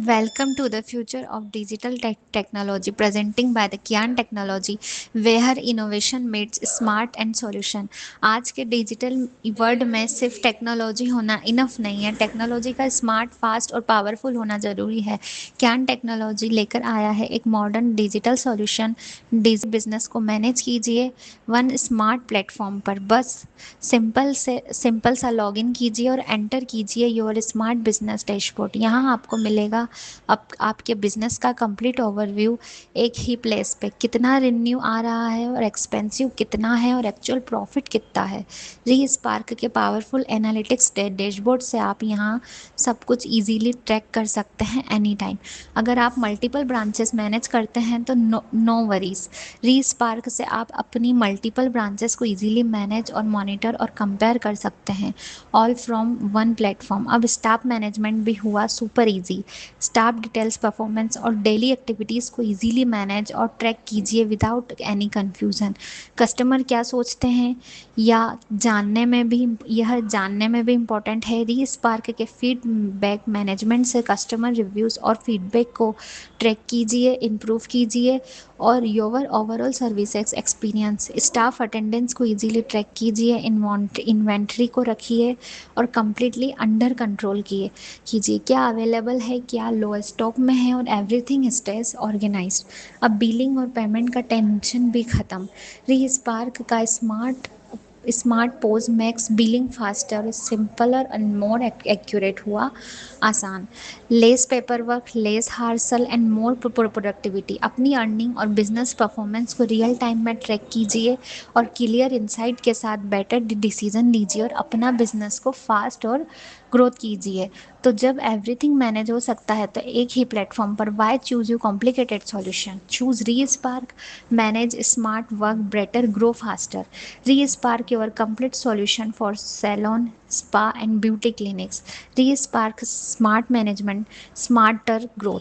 Welcome to the future of digital technology presenting by the Kyan Technology where innovation meets smart and solution। आज के digital world में सिर्फ technology होना enough नहीं है, technology का स्मार्ट फास्ट और पावरफुल होना ज़रूरी है। क्यान टेक्नोलॉजी लेकर आया है एक modern digital solution. Digital business को मैनेज कीजिए वन स्मार्ट प्लेटफॉर्म पर। बस सिंपल सा लॉगिन कीजिए और एंटर कीजिए योर स्मार्ट बिजनेस डैशबोर्ड। यहाँ आपको मिलेगा आपके बिजनेस का कंप्लीट ओवरव्यू एक ही प्लेस पे। कितना रिन्यू आ रहा है और एक्सपेंसिव कितना है और एक्चुअल प्रॉफिट कितना है। री स्पार्क के पावरफुल एनालिटिक्स डैशबोर्ड से आप यहाँ सब कुछ इजीली ट्रैक कर सकते हैं एनी टाइम। अगर आप मल्टीपल ब्रांचेस मैनेज करते हैं तो नो वरीज। री स्पार्क से आप अपनी मल्टीपल ब्रांचेस को इजीली मैनेज और मॉनिटर और कंपेयर कर सकते हैं ऑल फ्रॉम वन प्लेटफॉर्म। अब स्टाफ मैनेजमेंट भी हुआ super easy. Staff details performance और डेली एक्टिविटीज़ को इजीली मैनेज और ट्रैक कीजिए विदाउट एनी कन्फ्यूज़न। कस्टमर क्या सोचते हैं या जानने में भी इम्पॉर्टेंट है। री स्पार्क के फीडबैक मैनेजमेंट से कस्टमर रिव्यूज़ और फीडबैक को ट्रैक कीजिए, इम्प्रूव कीजिए और your overall service experience. Staff attendance को इजीली ट्रैक कीजिए, इन्वेंट्री को रखिए और कम्प्लीटली अंडर कंट्रोल कीजिए क्या अवेलेबल है, क्या लो स्टॉक में है और एवरीथिंग स्टेज ऑर्गेनाइज्ड। अब बिलिंग और पेमेंट का टेंशन भी ख़त्म। री स्पार्क का smart POS max billing faster, simpler and more accurate हुआ, आसान। Less paper work, less hassle and more productivity. अपनी अर्निंग और बिजनेस परफॉर्मेंस को रियल टाइम में ट्रैक कीजिए और क्लियर इंसाइट के साथ बेटर डिसीजन लीजिए और अपना बिजनेस को फास्ट और ग्रोथ कीजिए। तो जब एवरीथिंग मैनेज हो सकता है तो एक ही प्लेटफॉर्म पर, why choose you complicated solution. Choose Respark, manage smart work better, grow faster. Respark your complete solution for salon, spa and beauty clinics. Re-spark smart management, smarter growth.